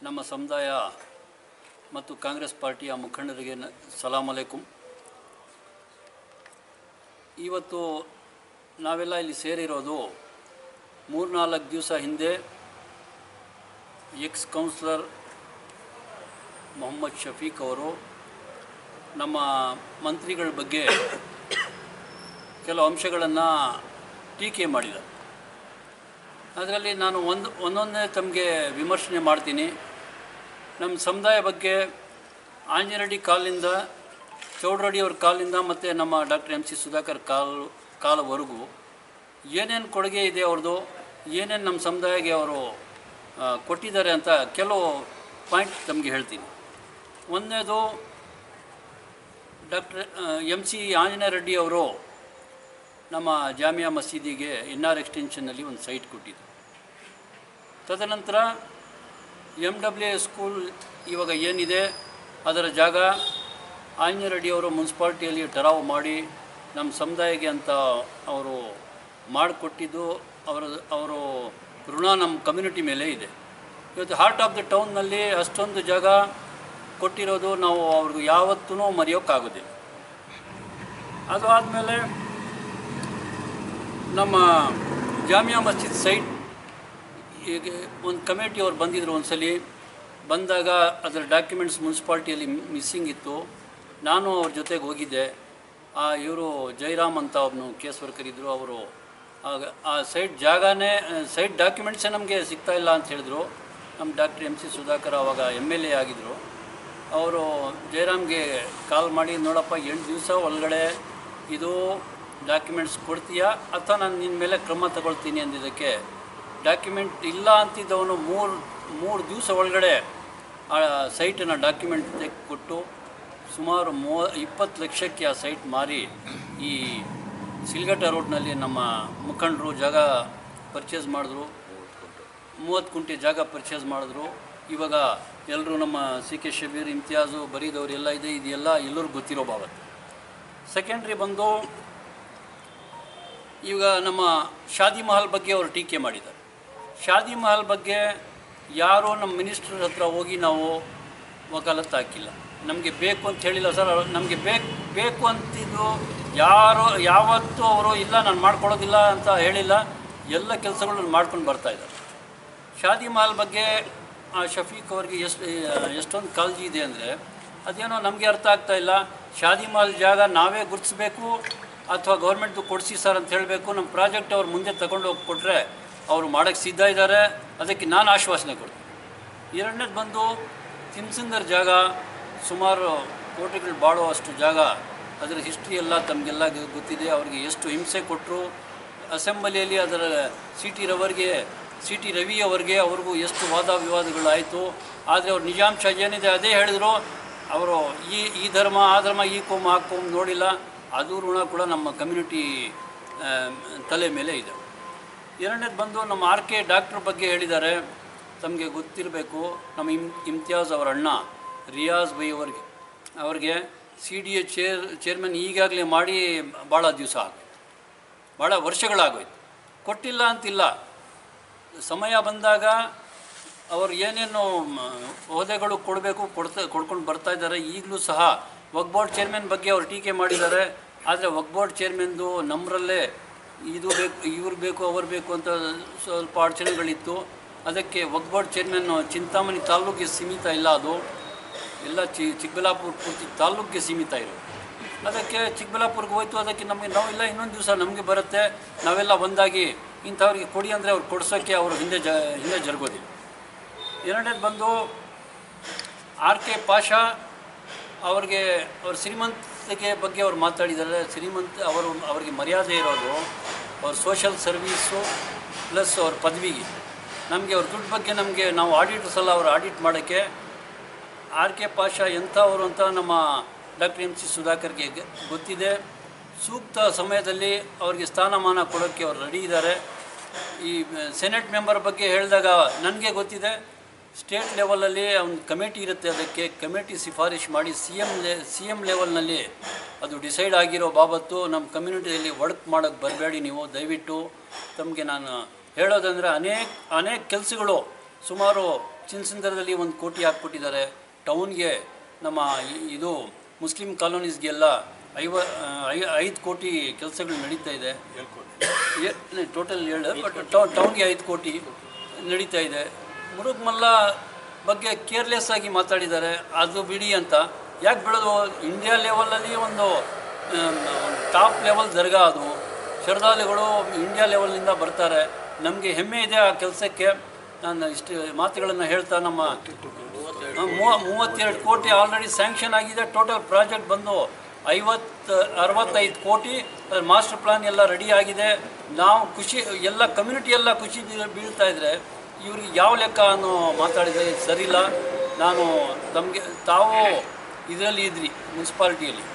ನಮ್ಮ ಸಮುದಾಯ ಮತ್ತು ಕಾಂಗ್ರೆಸ್ ಪಾರ್ಟಿಯ ಮುಖಂಡರಿಗೆ ಸಲಾಮ್ ಅಲೈಕುಂ. ಇವತ್ತು ನಾವೆಲ್ಲ ಇಲ್ಲಿ ಸೇರಿರೋದು 3-4 ದಿವಸ ಹಿಂದೆ ಎಕ್ಸ್ ಕೌನ್ಸಿಲರ್ ಮೊಹಮ್ಮದ್ ಶಫೀಕ್ ಅವರು ನಮ್ಮ ಮಂತ್ರಿಗಳ ಬಗ್ಗೆ ಕೆಲವು ಅಂಶಗಳನ್ನು ಟೀಕೆ ಮಾಡಿದ್ದಾರೆ. ಅದರಲ್ಲಿ ನಾನು ಒಂದೊಂದೇ ತಮಗೆ ವಿಮರ್ಶನೆ ಮಾಡ್ತೀನಿ. ನಮ್ಮ ಸಮುದಾಯ ಬಗ್ಗೆ ಆಂಜನೇಯ ಕಾಲಿಂದ ಚೌಡರಡಿಯವ್ರ ಕಾಲಿಂದ ಮತ್ತು ನಮ್ಮ ಡಾಕ್ಟರ್ MC ಸುಧಾಕರ್ ಕಾಲವರೆಗೂ ಏನೇನು ಕೊಡುಗೆ ಇದೆ ಅವ್ರದ್ದು, ಏನೇನು ನಮ್ಮ ಸಮುದಾಯಕ್ಕೆ ಅವರು ಕೊಟ್ಟಿದ್ದಾರೆ ಅಂತ ಕೆಲವು ಪಾಯಿಂಟ್ ತಮಗೆ ಹೇಳ್ತೀನಿ. ಒಂದನೇದು, ಡಾಕ್ಟರ್ MC ಆಂಜನೇಯ ರೆಡ್ಡಿ ಅವರು ನಮ್ಮ ಜಾಮಿಯಾ ಮಸೀದಿಗೆ NR ಎಕ್ಸ್ಟೆನ್ಷನ್ನಲ್ಲಿ ಒಂದು ಸೈಟ್ ಕೊಟ್ಟಿದ್ದು. ತದನಂತರ MWA ಸ್ಕೂಲ್ ಇವಾಗ ಏನಿದೆ ಅದರ ಜಾಗ ಆಂಜನೇಯ ರೆಡ್ಡಿ ಅವರು ಮುನ್ಸಿಪಾಲ್ಟಿಯಲ್ಲಿ ಟರಾವ್ ಮಾಡಿ ನಮ್ಮ ಸಮುದಾಯಕ್ಕೆ ಅಂತ ಅವರು ಮಾಡಿಕೊಟ್ಟಿದ್ದು ಅವರು ಋಣ ನಮ್ಮ ಕಮ್ಯುನಿಟಿ ಮೇಲೆ ಇದೆ. ಇವತ್ತು ಹಾರ್ಟ್ ಆಫ್ ದ ಟೌನ್ನಲ್ಲಿ ಅಷ್ಟೊಂದು ಜಾಗ ಕೊಟ್ಟಿರೋದು ನಾವು ಅವ್ರಿಗೆ ಯಾವತ್ತೂ ಮರೆಯೋಕ್ಕಾಗೋದಿಲ್ಲ. ಅದು ಆದಮೇಲೆ ನಮ್ಮ ಜಾಮಿಯಾ ಮಸ್ಜಿದ್ ಸೈಟ್ ಈಗ ಒಂದು ಕಮಿಟಿಯವ್ರು ಬಂದಿದ್ದರು. ಒಂದು ಬಂದಾಗ ಅದರ ಡಾಕ್ಯುಮೆಂಟ್ಸ್ ಮುನ್ಸಿಪಾಲ್ಟಿಯಲ್ಲಿ ಮಿಸ್ಸಿಂಗ್ ಇತ್ತು. ನಾನು ಅವ್ರ ಜೊತೆಗೆ ಹೋಗಿದ್ದೆ. ಇವರು ಜೈರಾಮ್ ಅಂತ ಒಬ್ಬನು ಕೇಸ್ ವರ್ಕರ್ ಇದ್ದರು. ಅವರು ಆ ಸೈಟ್ ಡಾಕ್ಯುಮೆಂಟ್ಸೇ ನಮಗೆ ಸಿಗ್ತಾಯಿಲ್ಲ ಅಂತ ಹೇಳಿದ್ರು. ನಮ್ಮ ಡಾಕ್ಟರ್ MC ಸುಧಾಕರ್ ಆವಾಗ MLA ಆಗಿದ್ದರು. ಅವರು ಜೈರಾಮ್ಗೆ ಕಾಲ್ ಮಾಡಿ, ನೋಡಪ್ಪ 8 ದಿವಸ ಒಳಗಡೆ ಇದು ಡಾಕ್ಯುಮೆಂಟ್ಸ್ ಕೊಡ್ತೀಯಾ ಅಥವಾ ನಾನು ನಿನ್ನ ಮೇಲೆ ಕ್ರಮ ತಗೊಳ್ತೀನಿ ಅಂದಿದ್ದಕ್ಕೆ, ಡಾಕ್ಯುಮೆಂಟ್ ಇಲ್ಲ ಅಂತಿದ್ದವನು 3 ದಿವಸ ಒಳಗಡೆ ಆ ಸೈಟನ್ನು ಡಾಕ್ಯುಮೆಂಟ್ ಕೊಟ್ಟು ಸುಮಾರು 20 ಲಕ್ಷಕ್ಕೆ ಆ ಸೈಟ್ ಮಾರಿ ಈ ಸಿಲ್ಗಟ್ಟ ರೋಡ್ನಲ್ಲಿ ನಮ್ಮ ಮುಖಂಡರು ಜಾಗ ಪರ್ಚೇಸ್ ಮಾಡಿದ್ರು. 30 ಗುಂಟೆ ಜಾಗ ಪರ್ಚೇಸ್ ಮಾಡಿದ್ರು. ಇವಾಗ ಎಲ್ಲರೂ ನಮ್ಮ CK ಶಬೀರ್, ಇಮ್ತಿಯಾಜು, ಬರೀದವ್ರು ಎಲ್ಲ ಇದೆ. ಇದೆಲ್ಲ ಎಲ್ಲರಿಗೂ ಗೊತ್ತಿರೋ ಬಾಬತ್ತು. ಸೆಕೆಂಡ್ರಿ ಬಂದು ಈಗ ನಮ್ಮ ಶಾದಿ ಮಹಲ್ ಬಗ್ಗೆ ಅವರು ಟೀಕೆ ಮಾಡಿದ್ದಾರೆ. ಶಾದಿ ಮಹಲ್ ಬಗ್ಗೆ ಯಾರೂ ನಮ್ಮ ಮಿನಿಸ್ಟರ್ ಹತ್ರ ಹೋಗಿ ನಾವು ವಕಾಲತ್ತು ಹಾಕಿಲ್ಲ. ನಮಗೆ ಬೇಕು ಅಂತ ಹೇಳಿಲ್ಲ ಸರ್. ನಮಗೆ ಬೇಕು ಅಂತಿದ್ದು ಯಾವತ್ತೂ ಅವರು ಇಲ್ಲ ನಾನು ಮಾಡ್ಕೊಡೋದಿಲ್ಲ ಅಂತ ಹೇಳಿಲ್ಲ. ಎಲ್ಲ ಕೆಲಸಗಳನ್ನು ಮಾಡ್ಕೊಂಡು ಬರ್ತಾಯಿದ್ದಾರೆ. ಶಾದಿ ಮಹಲ್ ಬಗ್ಗೆ ಶಫೀಕ್ ಅವ್ರಿಗೆ ಎಷ್ಟೊಂದು ಕಾಳಜಿ ಇದೆ ಅಂದರೆ ಅದೇನೋ ನಮಗೆ ಅರ್ಥ ಆಗ್ತಾಯಿಲ್ಲ. ಶಾದಿ ಮಹಲ್ ಜಾಗ ನಾವೇ ಗುರುತಿಸ್ಬೇಕು ಅಥವಾ ಗೌರ್ಮೆಂಟ್ದು ಕೊಡಿಸಿ ಸರ್ ಅಂತ ಹೇಳಬೇಕು. ನಮ್ಮ ಪ್ರಾಜೆಕ್ಟ್ ಅವ್ರು ಮುಂದೆ ತಗೊಂಡು ಹೋಗಿ ಕೊಟ್ಟರೆ ಅವರು ಮಾಡೋಕ್ಕೆ ಸಿದ್ಧ ಇದ್ದಾರೆ. ಅದಕ್ಕೆ ನಾನು ಆಶ್ವಾಸನೆ ಕೊಡ್ತೀನಿ. ಎರಡನೇದು ಬಂದು ತಿಮ್ಸಿಂದರ್ ಜಾಗ ಸುಮಾರು ಕೋಟಿಗಳು ಬಾಳುವಷ್ಟು ಜಾಗ. ಅದರ ಹಿಸ್ಟ್ರಿ ಎಲ್ಲ ತಮಗೆಲ್ಲ ಗೊತ್ತಿದೆ. ಅವ್ರಿಗೆ ಎಷ್ಟು ಹಿಂಸೆ ಕೊಟ್ಟರು. ಅಸೆಂಬ್ಲಿಯಲ್ಲಿ ಅದರ ಸಿ ಟಿ ರವಿ ಅವರಿಗೆ ಅವ್ರಿಗೂ ಎಷ್ಟು ವಾದ ವಿವಾದಗಳಾಯಿತು. ಆದರೆ ಅವ್ರ ನಿಜಾಂಶ ಏನಿದೆ ಅದೇ ಹೇಳಿದರು. ಅವರು ಈ ಧರ್ಮ ಆ ಧರ್ಮ ಈ ಕೋಮ ಆ ಕೋಮ ನೋಡಿಲ್ಲ. ಅದು ಋಣ ಕೂಡ ನಮ್ಮ ಕಮ್ಯುನಿಟಿ ತಲೆ ಮೇಲೆ ಇದೆ. ಎರಡನೇದು ಬಂದು ನಮ್ಮ RK ಡಾಕ್ಟ್ರ್ ಬಗ್ಗೆ ಹೇಳಿದ್ದಾರೆ. ತಮಗೆ ಗೊತ್ತಿರಬೇಕು, ನಮ್ಮ ಇಮ್ತಿಯಾಜ್ ಅವರ ಅಣ್ಣ ರಿಯಾಜ್ ಬೈ ಅವ್ರಿಗೆ CDA ಚೇರ್ಮನ್ ಈಗಾಗಲೇ ಮಾಡಿ ಭಾಳ ದಿವಸ ಆಗೋಯ್ತು, ಭಾಳ ವರ್ಷಗಳಾಗೋಯ್ತು. ಕೊಟ್ಟಿಲ್ಲ ಅಂತಿಲ್ಲ. ಸಮಯ ಬಂದಾಗ ಅವರು ಏನೇನು ಹೋದೆಗಳು ಕೊಡಬೇಕು ಕೊಡ್ಕೊಂಡು ಬರ್ತಾಯಿದ್ದಾರೆ. ಈಗಲೂ ಸಹ ವಕ್ಫ್ ಬೋರ್ಡ್ ಚೇರ್ಮನ್ ಬಗ್ಗೆ ಅವರು ಟೀಕೆ ಮಾಡಿದ್ದಾರೆ. ಆದರೆ ವಕ್ಫ್ ಬೋರ್ಡ್ ಚೇರ್ಮನ್ದು ನಮ್ಮರಲ್ಲೇ ಇದು ಬೇಕು ಇವ್ರು ಬೇಕು ಅವ್ರು ಬೇಕು ಅಂತ ಸ್ವಲ್ಪ ಅಡಚಣೆಗಳಿತ್ತು. ಅದಕ್ಕೆ ವಕ್ಫ್ ಬೋರ್ಡ್ ಚೇರ್ಮನ್ ಚಿಂತಾಮಣಿ ತಾಲೂಕಿಗೆ ಸೀಮಿತ ಇಲ್ಲ, ಅದು ಎಲ್ಲ ಚಿಕ್ಕಬಳ್ಳಾಪುರ ಪೂರ್ತಿ ತಾಲೂಕಿಗೆ ಸೀಮಿತ ಇರೋದು. ಅದಕ್ಕೆ ಚಿಕ್ಕಬಳ್ಳಾಪುರಕ್ಕೆ ಹೋಯ್ತು. ಅದಕ್ಕೆ ನಾವೆಲ್ಲ ಇನ್ನೊಂದು ದಿವಸ ನಮಗೆ ಬರುತ್ತೆ, ನಾವೆಲ್ಲ ಒಂದಾಗಿ ಇಂಥವ್ರಿಗೆ ಕೊಡಿ ಅಂದರೆ ಅವ್ರು ಕೊಡ್ಸೋಕ್ಕೆ ಅವರು ಹಿಂದೆ ಜರುಗೋದಿಲ್ಲ. ಎರಡನೇದು ಬಂದು RK ಪಾಷಾ ಅವ್ರ ಶ್ರೀಮಂತಿಕೆ ಬಗ್ಗೆ ಅವ್ರು ಮಾತಾಡಿದ್ದಾರೆ. ಅವ್ರಿಗೆ ಮರ್ಯಾದೆ ಇರೋದು ಅವ್ರ ಸೋಷಲ್ ಸರ್ವೀಸು ಪ್ಲಸ್ ಅವ್ರ ಪದವಿಗೆ. ನಮಗೆ ಅವ್ರ ದುಡ್ಡು ಬಗ್ಗೆ ನಾವು ಆಡಿಟರ್ಸ್ ಎಲ್ಲ ಅವ್ರು ಆಡಿಟ್ ಮಾಡೋಕ್ಕೆ RK ಪಾಷಾ ಎಂಥವರು ಅಂತ ನಮ್ಮ ಡಾಕ್ಟರ್ MC ಸುಧಾಕರ್ಗೆ ಗೊತ್ತಿದೆ. ಸೂಕ್ತ ಸಮಯದಲ್ಲಿ ಅವ್ರಿಗೆ ಸ್ಥಾನಮಾನ ಕೊಡೋಕ್ಕೆ ಅವ್ರು ರೆಡಿ ಇದ್ದಾರೆ. ಈ ಸೆನೆಟ್ ಮೆಂಬರ್ ಬಗ್ಗೆ ಹೇಳಿದಾಗ ನನಗೆ ಗೊತ್ತಿದೆ, ಸ್ಟೇಟ್ ಲೆವೆಲಲ್ಲಿ ಒಂದು ಕಮಿಟಿ ಇರುತ್ತೆ. ಅದಕ್ಕೆ ಕಮಿಟಿ ಶಿಫಾರಿಶ್ ಮಾಡಿ CM ಲೆವೆಲ್ನಲ್ಲಿ ಅದು ಡಿಸೈಡ್ ಆಗಿರೋ ಬಾಬತ್ತು ನಮ್ಮ ಕಮ್ಯುನಿಟಿಯಲ್ಲಿ ವರ್ಕ್ ಮಾಡೋಕ್ಕೆ ಬರಬೇಡಿ ನೀವು ದಯವಿಟ್ಟು. ತಮಗೆ ನಾನು ಹೇಳೋದಂದರೆ ಅನೇಕ ಕೆಲಸಗಳು ಸುಮಾರು ಚಿನ್ನಸಂದ್ರದಲ್ಲಿ 1 ಕೋಟಿ ಹಾಕ್ಕೊಟ್ಟಿದ್ದಾರೆ. ಟೌನ್ಗೆ ನಮ್ಮ ಇದು ಮುಸ್ಲಿಂ ಕಾಲೋನೀಸ್ಗೆಲ್ಲ 5 ಕೋಟಿ ಕೆಲಸಗಳು ನಡೀತಾ ಇದೆ. ಟೋಟಲ್ 7, ಬಟ್ ಟೌನ್ಗೆ 5 ಕೋಟಿ ನಡೀತಾ ಇದೆ. ಮುರುಗಮಲ್ಲ ಬಗ್ಗೆ ಕೇರ್ಲೆಸ್ ಆಗಿ ಮಾತಾಡಿದ್ದಾರೆ. ಅದು ಬಿಡಿ ಅಂತ ಯಾಕೆ ಬಿಡೋದು? ಇಂಡಿಯಾ ಲೆವೆಲಲ್ಲಿ ಒಂದು ಟಾಪ್ ಲೆವೆಲ್ ದರ್ಗಾ ಅದು. ಶ್ರದ್ಧಾಳುಗಳು ಇಂಡಿಯಾ ಲೆವೆಲ್ನಿಂದ ಬರ್ತಾರೆ. ನಮಗೆ ಹೆಮ್ಮೆ ಇದೆ ಆ ಕೆಲಸಕ್ಕೆ. ನಾನು ಇಷ್ಟು ಮಾತುಗಳನ್ನು ಹೇಳ್ತಾ ನಮ್ಮ 32 ಕೋಟಿ ಆಲ್ರೆಡಿ ಸ್ಯಾಂಕ್ಷನ್ ಆಗಿದೆ. ಟೋಟಲ್ ಪ್ರಾಜೆಕ್ಟ್ ಬಂದು 65 ಕೋಟಿ. ಮಾಸ್ಟರ್ ಪ್ಲಾನ್ ಎಲ್ಲ ರೆಡಿ ಆಗಿದೆ. ನಾವು ಖುಷಿ, ಎಲ್ಲ ಕಮ್ಯುನಿಟಿ ಎಲ್ಲ ಖುಷಿ ಬೀಳ್ತಾ ಇದ್ರೆ ಇವ್ರಿಗೆ ಯಾವ ಲೆಕ್ಕ ಅನ್ನೋ ಮಾತಾಡಿದರೆ ಸರಿಯಿಲ್ಲ. ನಾನು ತಮಗೆ ತಾವು ಇದರಲ್ಲಿ ಇದ್ರಿ ಮುನ್ಸಿಪಾಲ್ಟಿಯಲ್ಲಿ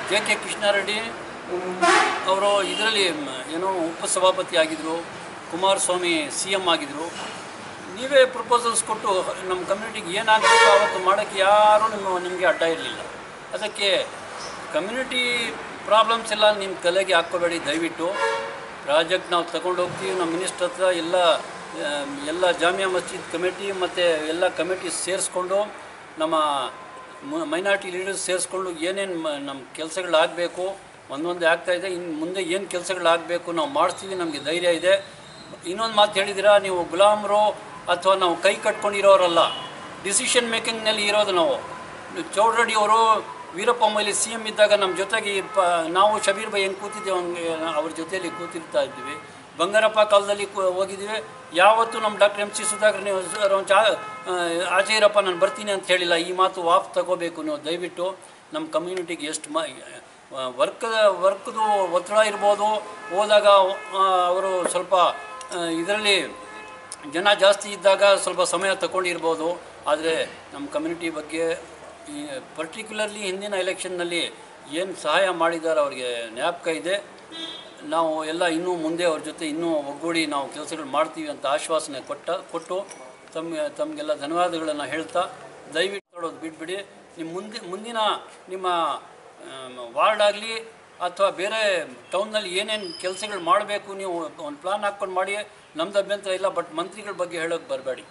JK ಕೃಷ್ಣಾರೆಡ್ಡಿ ಅವರು ಇದರಲ್ಲಿ ಏನೋ ಉಪಸಭಾಪತಿ ಆಗಿದ್ದರು. ಕುಮಾರಸ್ವಾಮಿ CM ಆಗಿದ್ದರು. ನೀವೇ ಪ್ರಪೋಸಲ್ಸ್ ಕೊಟ್ಟು ನಮ್ಮ ಕಮ್ಯುನಿಟಿಗೆ ಏನಾಗಬೇಕು ಅವತ್ತು ಮಾಡೋಕ್ಕೆ ಯಾರೂ ನಿಮಗೆ ಅಡ್ಡ ಇರಲಿಲ್ಲ. ಅದಕ್ಕೆ ಕಮ್ಯುನಿಟಿ ಪ್ರಾಬ್ಲಮ್ಸ್ ಎಲ್ಲ ನಿಮ್ಮ ತಲೆಗೆ ಹಾಕ್ಕೋಬೇಡಿ ದಯವಿಟ್ಟು. ಪ್ರಾಜೆಕ್ಟ್ ನಾವು ತಗೊಂಡು ಹೋಗ್ತೀವಿ. ನಮ್ಮ ಮಿನಿಸ್ಟ್ರ್ ಹತ್ರ ಎಲ್ಲ ಜಾಮಿಯಾ ಮಸ್ಜಿದ್ ಕಮಿಟಿ ಮತ್ತು ಎಲ್ಲ ಕಮಿಟಿ ಸೇರಿಸ್ಕೊಂಡು ನಮ್ಮ ಮೈನಾರಿಟಿ ಲೀಡರ್ಸ್ ಸೇರಿಸ್ಕೊಂಡು ಏನೇನು ನಮ್ಮ ಕೆಲಸಗಳಾಗಬೇಕು ಒಂದೊಂದೇ ಆಗ್ತಾಯಿದೆ. ಇನ್ನು ಮುಂದೆ ಏನು ಕೆಲಸಗಳಾಗಬೇಕು ನಾವು ಮಾಡಿಸ್ತೀವಿ, ನಮಗೆ ಧೈರ್ಯ ಇದೆ. ಇನ್ನೊಂದು ಮಾತು ಹೇಳಿದ್ದೀರಾ, ನೀವು ಗುಲಾಮರು ಅಥವಾ ನಾವು ಕೈ ಕಟ್ಕೊಂಡಿರೋರಲ್ಲ, ಡಿಸಿಷನ್ ಮೇಕಿಂಗ್ನಲ್ಲಿ ಇರೋದು ನಾವು. ಚೌಡರೆಡ್ಡಿ ಅವರು ವೀರಪ್ಪ ಮೊಯ್ಲಿ CM ಇದ್ದಾಗ ನಮ್ಮ ಜೊತೆಗೆ ನಾವು ಶಬೀರ್ ಭಾಯಿ ಹೆಂಗೆ ಕೂತಿದ್ದೇವೆ ಹಂಗೆ ಅವ್ರ ಜೊತೆಯಲ್ಲಿ ಕೂತಿರ್ತಾ ಇದ್ದೀವಿ. ಬಂಗಾರಪ್ಪ ಕಾಲದಲ್ಲಿ ಹೋಗಿದ್ದೀವಿ. ಯಾವತ್ತೂ ನಮ್ಮ ಡಾಕ್ಟರ್ MC ಸುಧಾಕರ್ ನೀವು ಆಚೆ ಇರಪ್ಪ ನಾನು ಬರ್ತೀನಿ ಅಂತ ಹೇಳಿಲ್ಲ. ಈ ಮಾತು ವಾಪಸ್ ತಗೋಬೇಕು ನೀವು ದಯವಿಟ್ಟು. ನಮ್ಮ ಕಮ್ಯುನಿಟಿಗೆ ಎಷ್ಟು ವರ್ಕ್ದು ಒತ್ತಡ ಇರ್ಬೋದು. ಹೋದಾಗ ಅವರು ಸ್ವಲ್ಪ ಇದರಲ್ಲಿ ಜನ ಜಾಸ್ತಿ ಇದ್ದಾಗ ಸ್ವಲ್ಪ ಸಮಯ ತಗೊಂಡಿರ್ಬೋದು. ಆದರೆ ನಮ್ಮ ಕಮ್ಯುನಿಟಿ ಬಗ್ಗೆ ಪರ್ಟಿಕ್ಯುಲರ್ಲಿ ಹಿಂದಿನ ಎಲೆಕ್ಷನ್ನಲ್ಲಿ ಏನು ಸಹಾಯ ಮಾಡಿದ್ದಾರೆ ಅವ್ರಿಗೆ ಜ್ಞಾಪಕ ಇದೆ. ನಾವು ಎಲ್ಲ ಇನ್ನೂ ಮುಂದೆ ಅವ್ರ ಜೊತೆ ಇನ್ನೂ ಒಗ್ಗೂಡಿ ನಾವು ಕೆಲಸಗಳು ಮಾಡ್ತೀವಿ ಅಂತ ಆಶ್ವಾಸನೆ ಕೊಟ್ಟು ತಮಗೆಲ್ಲ ಧನ್ಯವಾದಗಳನ್ನು ಹೇಳ್ತಾ ದಯವಿಟ್ಟು ನೋಡೋದು ಬಿಟ್ಬಿಡಿ. ಮುಂದಿನ ನಿಮ್ಮ ವಾರ್ಡ್ ಆಗಲಿ ಅಥವಾ ಬೇರೆ ಟೌನ್ನಲ್ಲಿ ಏನೇನು ಕೆಲಸಗಳು ಮಾಡಬೇಕು ನೀವು ಒಂದು ಪ್ಲಾನ್ ಹಾಕ್ಕೊಂಡು ಮಾಡಿ. ನಮ್ದು ಅಭ್ಯಂತರ ಇಲ್ಲ, ಬಟ್ ಮಂತ್ರಿಗಳ ಬಗ್ಗೆ ಹೇಳೋಕ್ಕೆ ಬರಬೇಡಿ.